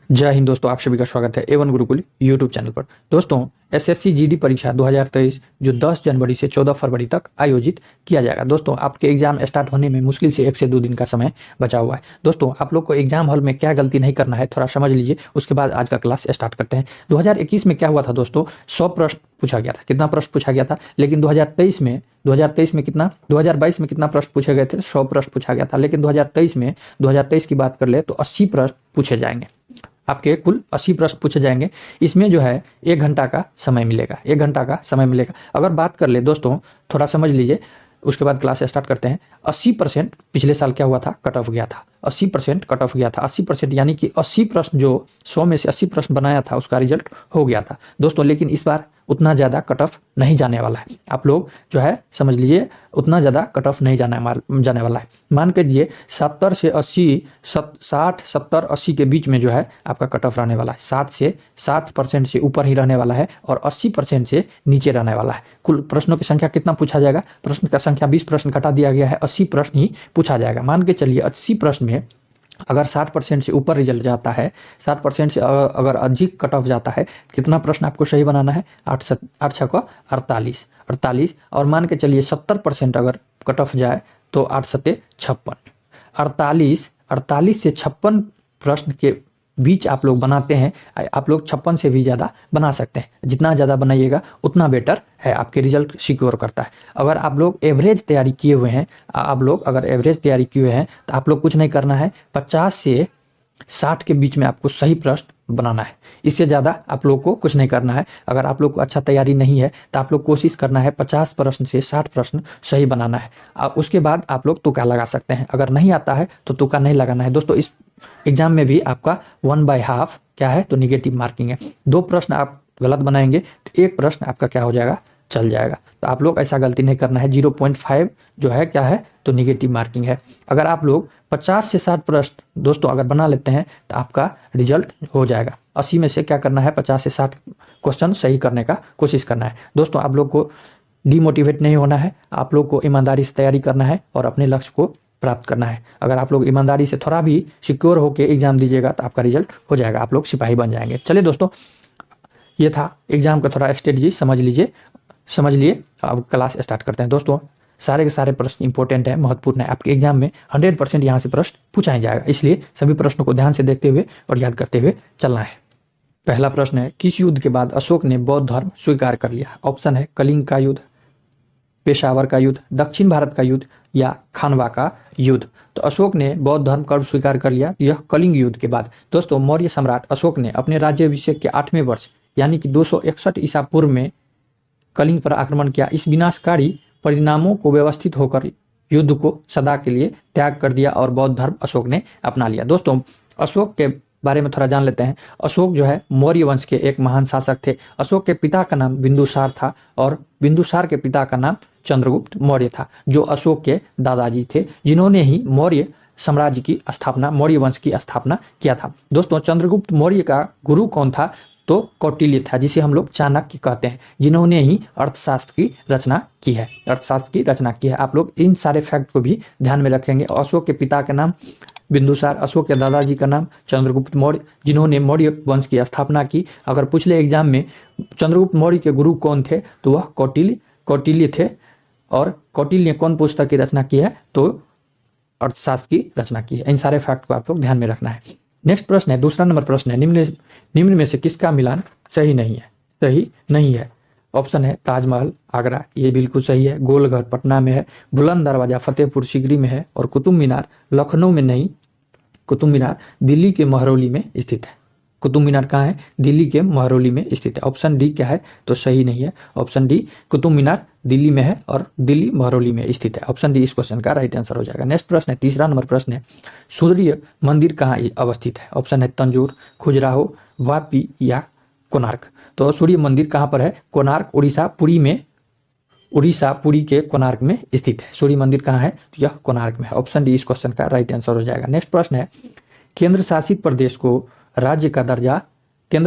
जय हिंद दोस्तों, आप सभी का स्वागत है A1 गुरुकुल यूट्यूब चैनल पर। दोस्तों, एसएससी जीडी परीक्षा 2023 जो 10 जनवरी से 14 फरवरी तक आयोजित किया जाएगा। दोस्तों, आपके एग्जाम स्टार्ट होने में मुश्किल से 1 से 2 दिन का समय बचा हुआ है। दोस्तों, आप लोग को एग्जाम हॉल में क्या गलती नहीं करना है थोड़ा समझ लीजिए, उसके बाद आज का क्लास स्टार्ट करते हैं। 2021 में क्या हुआ था दोस्तों, 100 प्रश्न पूछा गया था। कितना प्रश्न पूछा गया था? लेकिन 2023 में कितना, 2022 में कितना प्रश्न पूछे गए थे? 100 प्रश्न पूछा गया था। लेकिन 2023 की बात कर ले तो 80 प्रश्न पूछे जाएंगे। आपके कुल 80 प्रश्न पूछे जाएंगे। इसमें जो है 1 घंटा का समय मिलेगा, 1 घंटा का समय मिलेगा। अगर बात कर ले दोस्तों, थोड़ा समझ लीजिए, उसके बाद क्लास स्टार्ट करते हैं। 80% पिछले साल क्या हुआ था, कट ऑफ गया था। 80% कट ऑफ गया था। 80% यानी कि 80 प्रश्न, जो 100 में से 80 प्रश्न बनाया था उसका रिजल्ट हो गया था दोस्तों। लेकिन इस बार उतना ज़्यादा कट ऑफ नहीं जाने वाला है। आप लोग जो है समझ लीजिए, उतना ज़्यादा कट ऑफ नहीं जाने वाला है। मान के लिए 70 से 80, 60, 70, 80 के बीच में जो है आपका कट ऑफ रहने वाला है। 60% से ऊपर ही रहने वाला है और 80% से नीचे रहने वाला है। कुल प्रश्नों की संख्या कितना पूछा जाएगा? प्रश्न का संख्या 20 प्रश्न घटा दिया गया है, 80 प्रश्न ही पूछा जाएगा। मान के चलिए 80 प्रश्न में अगर 60% से ऊपर रिजल्ट जाता है, 60% से अगर अधिक कट ऑफ जाता है, कितना प्रश्न आपको सही बनाना है? 8 6 को 48। और मान के चलिए 70% अगर कट ऑफ जाए तो 8 7 56। 48 से 56 प्रश्न के बीच आप लोग बनाते हैं। आप लोग 56 से भी ज़्यादा बना सकते हैं। जितना ज़्यादा बनाइएगा उतना बेटर है, आपके रिजल्ट सिक्योर करता है। अगर आप लोग एवरेज तैयारी किए हुए हैं, तो आप लोग कुछ नहीं करना है। 50 से 60 के बीच में आपको सही प्रश्न बनाना है। इससे ज़्यादा आप लोग को कुछ नहीं करना है। अगर आप लोग को अच्छा तैयारी नहीं है तो आप लोग कोशिश करना है 50 प्रश्न से 60 प्रश्न सही बनाना है। उसके बाद आप लोग तुक्का लगा सकते हैं। अगर नहीं आता है तो तुक्का नहीं लगाना है दोस्तों। इस एग्जाम में भी आपका 1/2 क्या है, तो निगेटिव मार्किंग है। 2 प्रश्न आप गलत बनाएंगे तो 1 प्रश्न आपका क्या हो जाएगा, चल जाएगा। तो आप लोग ऐसा गलती नहीं करना है। 0.5 जो है क्या है, तो निगेटिव मार्किंग है। अगर आप लोग 50 से 60 प्रश्न दोस्तों अगर बना लेते हैं तो आपका रिजल्ट हो जाएगा। 80 में से क्या करना है, 50 से 60 क्वेश्चन सही करने का कोशिश करना है दोस्तों। आप लोग को डीमोटिवेट नहीं होना है। आप लोग को ईमानदारी से तैयारी करना है और अपने लक्ष्य को प्राप्त करना है। अगर आप लोग ईमानदारी से थोड़ा भी सिक्योर होकर एग्जाम दीजिएगा तो आपका रिजल्ट हो जाएगा, आप लोग सिपाही बन जाएंगे। चलिए दोस्तों, ये था एग्जाम का थोड़ा स्ट्रेटजी, समझ लिए। अब क्लास स्टार्ट करते हैं दोस्तों। सारे के सारे प्रश्न इंपॉर्टेंट है, महत्वपूर्ण है। आपके एग्जाम में 100% यहाँ से प्रश्न पूछा जाएगा, इसलिए सभी प्रश्नों को ध्यान से देखते हुए और याद करते हुए चलना है। पहला प्रश्न है, किस युद्ध के बाद अशोक ने बौद्ध धर्म स्वीकार कर लिया? ऑप्शन है कलिंग का युद्ध, पेशावर का युद्ध, दक्षिण भारत का युद्ध या खानवा का युद्ध। तो अशोक ने बौद्ध धर्म कब स्वीकार कर लिया? यह कलिंग युद्ध के बाद। दोस्तों, मौर्य सम्राट अशोक ने अपने राज्याभिषेक के 8वें वर्ष यानी कि 261 ईसा पूर्व में कलिंग पर आक्रमण किया। इस विनाशकारी परिणामों को व्यवस्थित होकर युद्ध को सदा के लिए त्याग कर दिया और बौद्ध धर्म अशोक ने अपना लिया। दोस्तों, अशोक के बारे में थोड़ा जान लेते हैं। अशोक जो है मौर्य वंश के एक महान शासक थे। अशोक के पिता का नाम बिंदुसार था और बिंदुसार के पिता का नाम चंद्रगुप्त मौर्य था, जो अशोक के दादाजी थे, जिन्होंने ही मौर्य साम्राज्य की स्थापना, मौर्य वंश की स्थापना किया था। दोस्तों, चंद्रगुप्त मौर्य का गुरु कौन था? तो कौटिल्य था, जिसे हम लोग चाणक्य कहते हैं, जिन्होंने ही अर्थशास्त्र की रचना की है। आप लोग इन सारे फैक्ट को भी ध्यान में रखेंगे। अशोक के पिता का नाम बिंदुसार, अशोक के दादाजी का नाम चंद्रगुप्त मौर्य, जिन्होंने मौर्य वंश की स्थापना की। अगर पिछले एग्जाम में चंद्रगुप्त मौर्य के गुरु कौन थे तो वह कौटिल्य थे। और कौटिल्य ने कौन पुस्तक की रचना की है? तो अर्थशास्त्र की रचना की है। इन सारे फैक्ट को आप लोग ध्यान में रखना है। नेक्स्ट प्रश्न है, दूसरा नंबर प्रश्न है, निम्न में से किसका मिलान सही नहीं है? ऑप्शन है ताजमहल आगरा, ये बिल्कुल सही है। गोलघर पटना में है। बुलंद दरवाजा फतेहपुर सीकरी में है। और कुतुब मीनार लखनऊ में नहीं, कुतुब मीनार दिल्ली के महरौली में स्थित है। कुतुब मीनार कहाँ है? दिल्ली के महरौली में स्थित है। ऑप्शन डी क्या है, तो सही नहीं है। ऑप्शन डी, कुतुब मीनार दिल्ली में है और दिल्ली महरौली में स्थित है। ऑप्शन डी इस क्वेश्चन का राइट आंसर हो जाएगा। नेक्स्ट प्रश्न है, तीसरा नंबर प्रश्न है, सूर्य मंदिर कहाँ अवस्थित है? ऑप्शन है तंजौर, खजुराहो, वापी या कोणार्क। तो सूर्य मंदिर कहाँ पर है? कोणार्क, उड़ीसा पुरी के कोणार्क में स्थित है। सूर्य मंदिर कहाँ है? तो यह कोणार्क में है। ऑप्शन डी इस क्वेश्चन का राइट आंसर हो जाएगा। नेक्स्ट प्रश्न है, केंद्र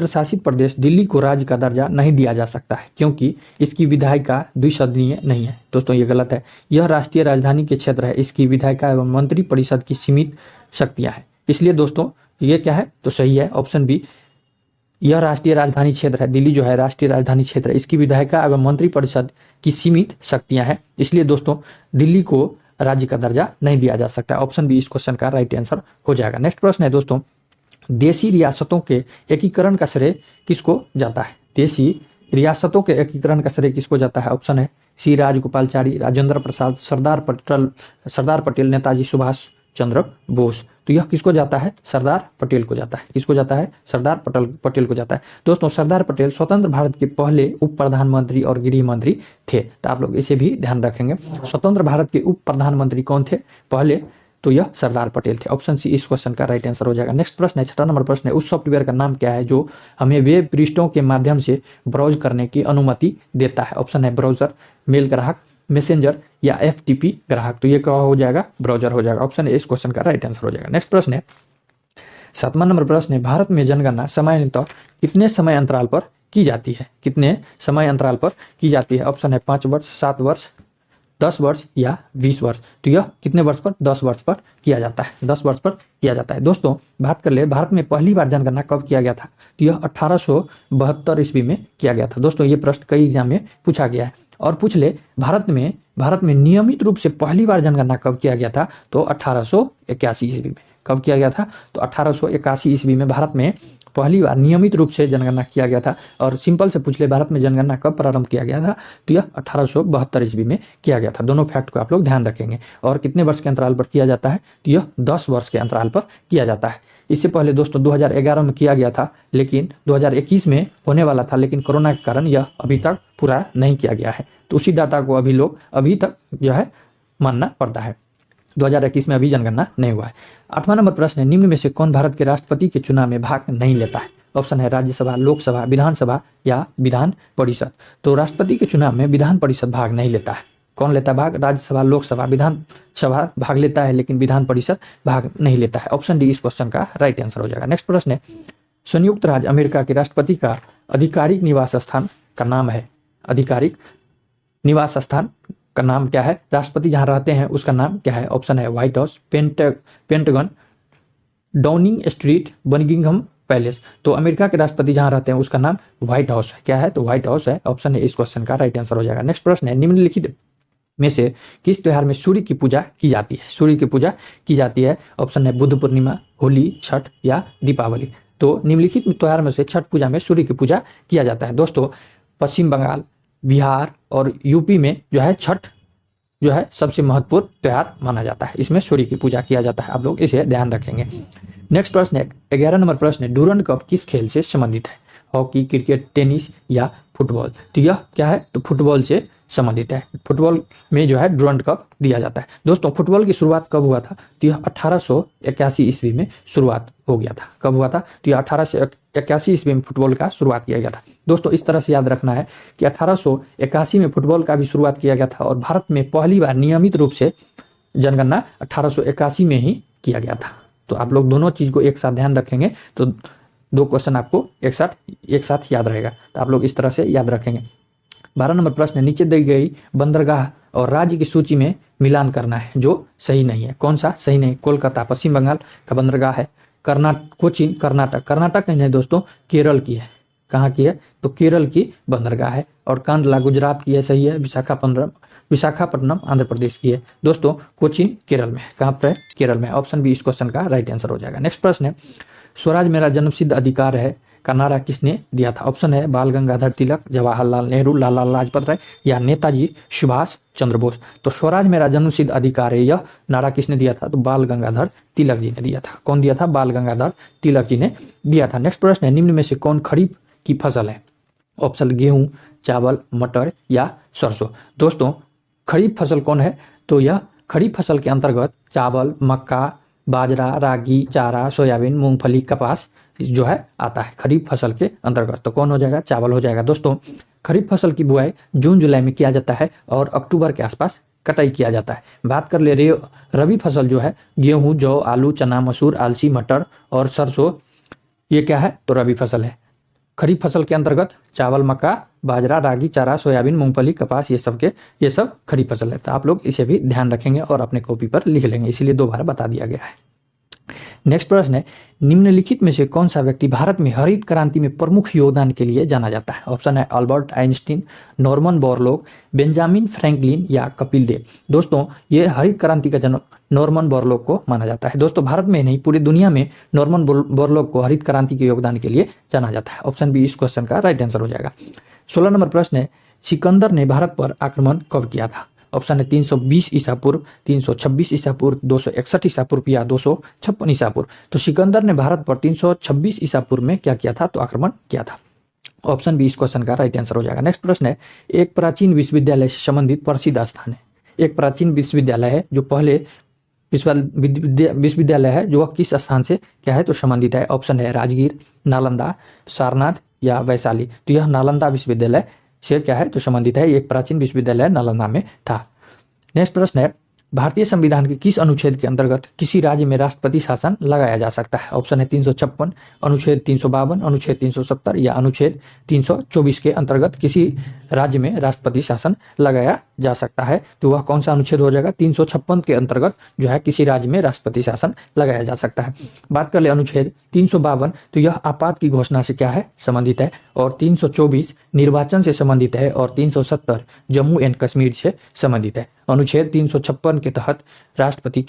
शासित प्रदेश दिल्ली को राज्य का दर्जा नहीं दिया जा सकता है क्योंकि इसकी विधायिका द्विसदनीय नहीं है। दोस्तों, ये गलत है। यह राष्ट्रीय राजधानी के क्षेत्र है। इसकी विधायिका एवं मंत्री परिषद की सीमित शक्तियां हैं। इसलिए दोस्तों ये क्या है तो सही है ऑप्शन बी। यह राष्ट्रीय राजधानी क्षेत्र है, दिल्ली जो है राष्ट्रीय राजधानी क्षेत्र है, इसकी विधायिका एवं मंत्रिपरिषद की सीमित शक्तियां हैं, इसलिए दोस्तों दिल्ली को राज्य का दर्जा नहीं दिया जा सकता। ऑप्शन बी इस क्वेश्चन का राइट आंसर हो जाएगा। नेक्स्ट प्रश्न है दोस्तों, देशी रियासतों के एकीकरण का श्रेय किसको जाता है? देशी रियासतों के एकीकरण का श्रेय किसको जाता है? ऑप्शन है सी राजगोपालचारी, राजेंद्र प्रसाद, सरदार पटेल, नेताजी सुभाष चंद्र बोस। तो यह किसको जाता है? सरदार पटेल को जाता है। किसको जाता है? सरदार पटेल को जाता है। दोस्तों सरदार पटेल स्वतंत्र भारत के पहले उप प्रधानमंत्री और गृह मंत्री थे, तो आप लोग इसे भी ध्यान रखेंगे। स्वतंत्र भारत के उप प्रधानमंत्री कौन थे पहले? तो यह सरदार पटेल थे। ऑप्शन सी इस क्वेश्चन का राइट आंसर हो जाएगा। नेक्स्ट प्रश्न है, 6 नंबर प्रश्न है, उस सॉफ्टवेयर का नाम क्या है जो हमें वेब पृष्ठों के माध्यम से ब्राउज करने की अनुमति देता है? ऑप्शन है ब्राउजर, मेल ग्राहक, मैसेंजर या FTP ग्राहक। तो ये क्या हो जाएगा? ब्राउजर हो जाएगा। ऑप्शन ए इस क्वेश्चन का राइट आंसर हो जाएगा। नेक्स्ट प्रश्न है, 7वां नंबर प्रश्न है, भारत में जनगणना सामान्यतः कितने समय अंतराल पर की जाती है? कितने समय अंतराल पर की जाती है? ऑप्शन है 5 वर्ष, 7 वर्ष, 10 वर्ष या 20 वर्ष। तो यह कितने वर्ष पर? 10 वर्ष पर किया जाता है। 10 वर्ष पर किया जाता है। दोस्तों बात कर ले भारत में पहली बार जनगणना कब किया गया था? तो यह 1872 ईस्वी में किया गया था। दोस्तों ये प्रश्न कई एग्जाम में पूछा गया है। और पूछ ले भारत में नियमित रूप से पहली बार जनगणना कब किया गया था? तो 1881 ईस्वी में। कब किया गया था? तो 1881 ईस्वी में भारत में पहली बार नियमित रूप से जनगणना किया गया था। और सिंपल से पूछ ले भारत में जनगणना कब प्रारंभ किया गया था? तो यह 1872 ईस्वी में किया गया था। दोनों फैक्ट को आप लोग ध्यान रखेंगे। और कितने वर्ष के अंतराल पर किया जाता है? तो यह 10 वर्ष के अंतराल पर किया जाता है। इससे पहले दोस्तों 2011 में किया गया था, लेकिन 2021 में होने वाला था, लेकिन कोरोना के कारण यह अभी तक पूरा नहीं किया गया है। तो उसी डाटा को अभी तक जो है मानना पड़ता है। 2021 में अभी जनगणना नहीं हुआ है। 8वां नंबर प्रश्न है, निम्न में से कौन भारत के राष्ट्रपति के चुनाव में भाग नहीं लेता है? ऑप्शन है राज्यसभा, लोकसभा, विधानसभा या विधान परिषद। तो राष्ट्रपति के चुनाव में विधान परिषद भाग नहीं लेता है। कौन लेता है भाग? राज्यसभा, लोकसभा, विधानसभा भाग लेता है, लेकिन विधान परिषद भाग नहीं लेता है। ऑप्शन डी इस क्वेश्चन का राइट आंसर हो जाएगा। नेक्स्ट प्रश्न है, संयुक्त राज्य अमेरिका के राष्ट्रपति का आधिकारिक निवास स्थान का नाम है? आधिकारिक निवास स्थान का नाम क्या है? राष्ट्रपति जहां रहते हैं उसका नाम क्या है? ऑप्शन है white house, pentagon, Downing street, Buckingham palace. तो अमेरिका के राष्ट्रपति जहां रहते हैं उसका नाम व्हाइट हाउस है। क्या है? तो व्हाइट हाउस है। ऑप्शन है इस क्वेश्चन का राइट आंसर हो जाएगा। नेक्स्ट प्रश्न है, निम्नलिखित में से किस त्योहार में सूर्य की पूजा की जाती है? सूर्य की पूजा की जाती है। ऑप्शन है बुद्ध पूर्णिमा, होली, छठ या दीपावली। तो निम्नलिखित त्योहार में से छठ पूजा में सूर्य की पूजा किया जाता है। दोस्तों पश्चिम बंगाल, बिहार और यूपी में जो है छठ जो है सबसे महत्वपूर्ण त्योहार माना जाता है। इसमें सूर्य की पूजा किया जाता है। आप लोग इसे ध्यान रखेंगे। नेक्स्ट प्रश्न है, 11 नंबर प्रश्न है, डूरंड कप किस खेल से संबंधित है? हॉकी, क्रिकेट, टेनिस या फुटबॉल। तो यह क्या है? तो फुटबॉल से संबंधित है। फुटबॉल में जो है डूरंड कप दिया जाता है। दोस्तों फुटबॉल की शुरुआत कब हुआ था? तो यह 1881 ईस्वी में शुरुआत हो गया था। कब हुआ था? तो यह 1881 ईस्वी में फुटबॉल का शुरुआत किया गया था। दोस्तों इस तरह से याद रखना है कि 1881 में फुटबॉल का भी शुरुआत किया गया था और भारत में पहली बार नियमित रूप से जनगणना 1881 में ही किया गया था। तो आप लोग दोनों चीज को एक साथ ध्यान रखेंगे तो 2 क्वेश्चन आपको एक साथ याद रहेगा। तो आप लोग इस तरह से याद रखेंगे। 12 नंबर प्रश्न है, नीचे दी गई बंदरगाह और राज्य की सूची में मिलान करना है जो सही नहीं है। कौन सा सही नहीं? कोलकाता पश्चिम बंगाल का बंदरगाह है, कोचीन कर्नाटक नहीं दोस्तों, केरल की है। कहाँ की है? तो केरल की बंदरगाह है। और कांडला गुजरात की है, सही है। विशाखापट्टनम आंध्र प्रदेश की है। दोस्तों कोचीन केरल में। कहाँ पर है? केरल में। ऑप्शन बी इस क्वेश्चन का राइट आंसर हो जाएगा। नेक्स्ट प्रश्न है, स्वराज मेरा जन्मसिद्ध अधिकार है का नारा किसने दिया था? ऑप्शन है बाल गंगाधर तिलक, जवाहरलाल नेहरू, लाला लाजपत राय या नेताजी सुभाष चंद्र बोस। तो स्वराज मेरा जन्मसिद्ध अधिकार है यह नारा किसने दिया था? तो बाल गंगाधर तिलक जी ने दिया था। कौन दिया था? बाल गंगाधर तिलक जी ने दिया था। नेक्स्ट प्रश्न है, निम्न में से कौन खरीफ की फसल है? ऑप्शन गेहूं, चावल, मटर या सरसों। दोस्तों खरीफ फसल कौन है? तो यह खरीफ फसल के अंतर्गत चावल, मक्का, बाजरा, रागी, चारा, सोयाबीन, मूंगफली, कपास जो है आता है खरीफ फसल के अंतर्गत। तो कौन हो जाएगा? चावल हो जाएगा। दोस्तों खरीफ फसल की बुआई जून जुलाई में किया जाता है और अक्टूबर के आसपास कटाई किया जाता है। बात कर ले रबी फसल जो है गेहूं, जौ, आलू, चना, मसूर, अलसी, मटर और सरसों, ये क्या है? तो रबी फसल है। खरीफ फसल के अंतर्गत चावल, मक्का, बाजरा, रागी, चारा, सोयाबीन, मूंगफली, कपास ये सब खरीफ फसल है। तो आप लोग इसे भी ध्यान रखेंगे और अपने कॉपी पर लिख लेंगे, इसीलिए 2 बार बता दिया गया है। नेक्स्ट प्रश्न है, निम्नलिखित में से कौन सा व्यक्ति भारत में हरित क्रांति में प्रमुख योगदान के लिए जाना जाता है? ऑप्शन है Albert Einstein, Norman Borlaug, Benjamin Franklin या कपिल देव। दोस्तों ये हरित क्रांति का जनक नॉर्मन बोरलॉग को माना जाता है। दोस्तों भारत में नहीं पूरी दुनिया में नॉर्मन बोरलॉग को हरित क्रांति के योगदान के लिए जाना जाता है। ऑप्शन बी इस क्वेश्चन का राइट आंसर हो जाएगा। 16 नंबर प्रश्न है, सिकंदर ने भारत पर आक्रमण कब किया था? ऑप्शन है 320 ईसा पूर्व, 326 ईसा पूर्व, 261 ईसा पूर्व या 256 ईसा पूर्व। तो सिकंदर ने भारत पर 326 ईसा पूर्व में क्या किया था? तो आक्रमण किया था। ऑप्शन बी इस क्वेश्चन का राइट आंसर हो जाएगा। नेक्स्ट प्रश्न है, एक प्राचीन विश्वविद्यालय से संबंधित प्रसिद्ध स्थान है। एक प्राचीन विश्वविद्यालय है जो पहले विश्वविद्यालय है जो किस स्थान से क्या है तो संबंधित है? ऑप्शन है राजगीर, नालंदा, सारनाथ या वैशाली। तो यह नालंदा विश्वविद्यालय से क्या है तो संबंधित है। एक प्राचीन विश्वविद्यालय नालंदा में था। नेक्स्ट प्रश्न है, भारतीय संविधान के किस अनुच्छेद के अंतर्गत किसी राज्य में राष्ट्रपति शासन लगाया जा सकता है? ऑप्शन है 356, अनुच्छेद 352, अनुच्छेद 370 या अनुच्छेद 324 के अंतर्गत किसी राज्य में राष्ट्रपति शासन लगाया जा सकता है। तो वह कौन सा अनुच्छेद हो जाएगा? 356 के अंतर्गत जो है किसी राज्य में राष्ट्रपति शासन लगाया जा सकता है। बात कर ले अनुच्छेद 352, तो यह आपात की घोषणा से क्या है संबंधित है, और 324 निर्वाचन से संबंधित है, और 370 जम्मू एंड कश्मीर से संबंधित है। अनुच्छेद 356 के तहत राष्ट्रपति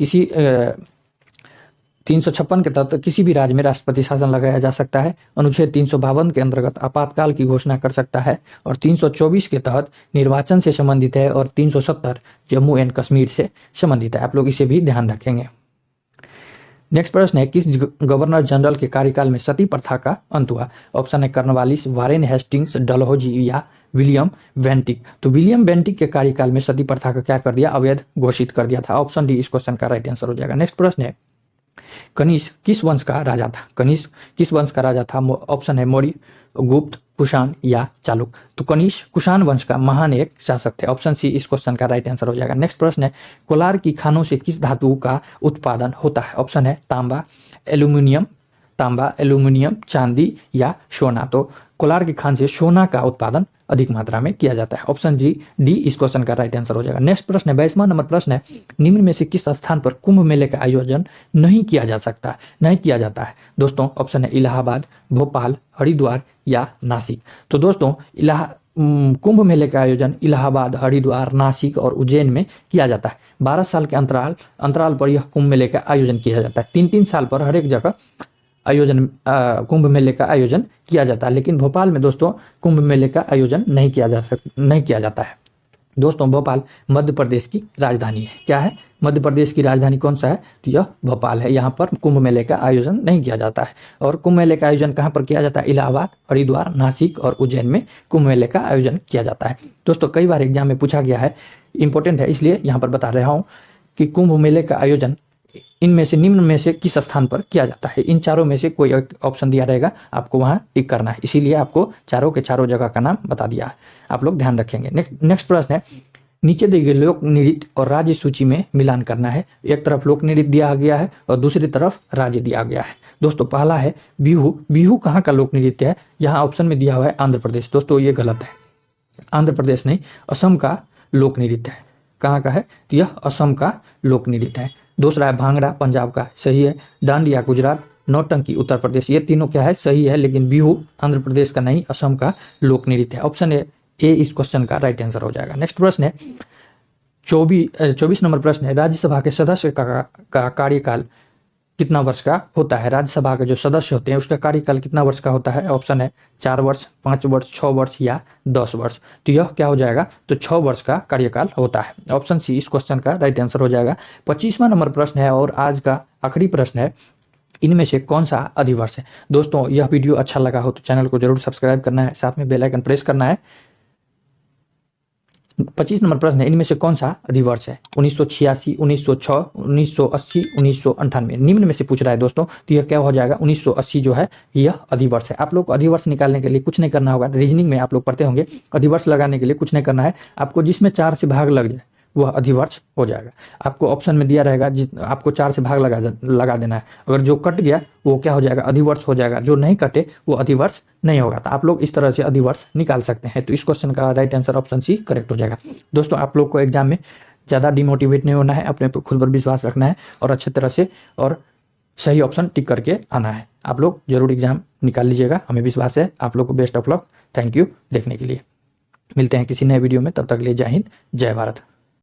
356 के तहत किसी भी राज्य में राष्ट्रपति शासन लगाया जा सकता है। अनुच्छेद 352 के अंतर्गत आपातकाल की घोषणा कर सकता है, और 324 के तहत निर्वाचन से संबंधित है, और 370 जम्मू एंड कश्मीर से संबंधित है। आप लोग इसे भी ध्यान रखेंगे। नेक्स्ट प्रश्न है, किस गवर्नर जनरल के कार्यकाल में सती प्रथा का अंत हुआ? ऑप्शन है कर्नवालिस, वारेन हेस्टिंग्स, डलहौजी या विलियम बेंटिक। तो विलियम बेंटिक के कार्यकाल में सती प्रथा का क्या कर दिया? अवैध घोषित कर दिया था। ऑप्शन डी इस क्वेश्चन का राइट आंसर हो जाएगा। नेक्स्ट प्रश्न है, कनिष्क किस वंश का राजा था? कनिष्क किस वंश का राजा था? ऑप्शन है मौर्य, गुप्त, कुषाण या चालुक। तो कनिष्क कुषाण वंश का महान एक शासक थे। ऑप्शन सी इस क्वेश्चन का राइट आंसर हो जाएगा। नेक्स्ट प्रश्न है, कोलार की खानों से किस धातु का उत्पादन होता है? ऑप्शन है तांबा, एल्यूमिनियम, चांदी या सोना। तो कोलार की खान से सोना का उत्पादन अधिक मात्रा में किया जाता है। ऑप्शन डी इस क्वेश्चन का राइट आंसर हो जाएगा। नेक्स्ट प्रश्न है, 22वां नंबर प्रश्न है, निम्न में से किस स्थान पर कुंभ मेले का आयोजन नहीं किया जाता है? दोस्तों ऑप्शन है इलाहाबाद, भोपाल, हरिद्वार या नासिक। तो दोस्तों कुंभ मेले का आयोजन इलाहाबाद, हरिद्वार, नासिक और उज्जैन में किया जाता है। 12 साल के अंतराल पर यह कुंभ मेले का आयोजन किया जाता है। 3-3 साल पर हर एक जगह कुंभ मेले का आयोजन किया जाता है। लेकिन भोपाल में दोस्तों कुंभ मेले का आयोजन नहीं किया जाता है। दोस्तों भोपाल मध्य प्रदेश की राजधानी है। क्या है? मध्य प्रदेश की राजधानी कौन सा है? तो यह भोपाल है। यहाँ पर कुंभ मेले का आयोजन नहीं किया जाता है। और कुंभ मेले का आयोजन कहाँ पर किया जाता है? इलाहाबाद, हरिद्वार, नासिक और उज्जैन में कुंभ मेले का आयोजन किया जाता है। दोस्तों कई बार एग्जाम में पूछा गया है, इंपॉर्टेंट है इसलिए यहाँ पर बता रहा हूँ कि कुंभ मेले का आयोजन इनमें से निम्न में से किस स्थान पर किया जाता है? इन चारों में से कोई ऑप्शन दिया रहेगा, आपको वहां टिक करना है। इसीलिए आपको चारों के चारों जगह का नाम बता दिया है। आप लोग ध्यान रखेंगे। नेक्स्ट प्रश्न है, नीचे दिए गए लोक नृत्य और राज्य सूची में मिलान करना है। एक तरफ लोक नृत्य दिया गया है और दूसरी तरफ राज्य दिया गया है। दोस्तों पहला है बिहू। बिहू कहाँ का लोक नृत्य है? यहाँ ऑप्शन में दिया हुआ है आंध्र प्रदेश। दोस्तों ये गलत है, आंध्र प्रदेश नहीं, असम का लोक नृत्य है। कहाँ का है? तो यह असम का लोक नृत्य है। दूसरा है भांगड़ा, पंजाब का, सही है। डांडिया गुजरात, नौटंकी उत्तर प्रदेश। ये तीनों क्या है? सही है। लेकिन बिहू आंध्र प्रदेश का नहीं, असम का लोक नृत्य है। ऑप्शन ए इस क्वेश्चन का राइट आंसर हो जाएगा। नेक्स्ट प्रश्न है 24 नंबर प्रश्न है, राज्यसभा के सदस्य का कार्यकाल कितना वर्ष का होता है? राज्यसभा के जो सदस्य होते हैं उसका कार्यकाल कितना वर्ष का होता है? ऑप्शन है 4 वर्ष, 5 वर्ष, 6 वर्ष या 10 वर्ष। तो यह क्या हो जाएगा? तो 6 वर्ष का कार्यकाल होता है। ऑप्शन सी इस क्वेश्चन का राइट आंसर हो जाएगा। 25वां नंबर प्रश्न है और आज का आखिरी प्रश्न है, इनमें से कौन सा अधिवर्ष है? दोस्तों यह वीडियो अच्छा लगा हो तो चैनल को जरूर सब्सक्राइब करना है, साथ में बेल आइकन प्रेस करना है। 25 नंबर प्रश्न है, इनमें से कौन सा अधिवर्ष है? 1986, 1906, 1980, 1998। निम्न में से पूछ रहा है दोस्तों, तो यह क्या हो जाएगा? 1980 जो है यह अधिवर्ष है। आप लोग को अधिवर्ष निकालने के लिए कुछ नहीं करना होगा। रीजनिंग में आप लोग पढ़ते होंगे, अधिवर्ष लगाने के लिए कुछ नहीं करना है आपको। जिसमें 4 से भाग लग जाए वह अधिवर्ष हो जाएगा। आपको ऑप्शन में दिया रहेगा, आपको 4 से भाग लगा देना है। अगर जो कट गया वो क्या हो जाएगा? अधिवर्ष हो जाएगा। जो नहीं कटे वो अधिवर्ष नहीं होगा। तो आप लोग इस तरह से अधिवर्ष निकाल सकते हैं। तो इस क्वेश्चन का right answer option C correct हो जाएगा। दोस्तों आप लोग को एग्जाम में ज़्यादा डिमोटिवेट नहीं होना है, अपने पर खुद पर विश्वास रखना है और अच्छे तरह से और सही ऑप्शन टिक करके आना है। आप लोग जरूर एग्जाम निकाल लीजिएगा, हमें विश्वास है आप लोग को best of luck. Thank you देखने के लिए। मिलते हैं किसी नए वीडियो में, तब तक के लिए जय हिंद जय भारत।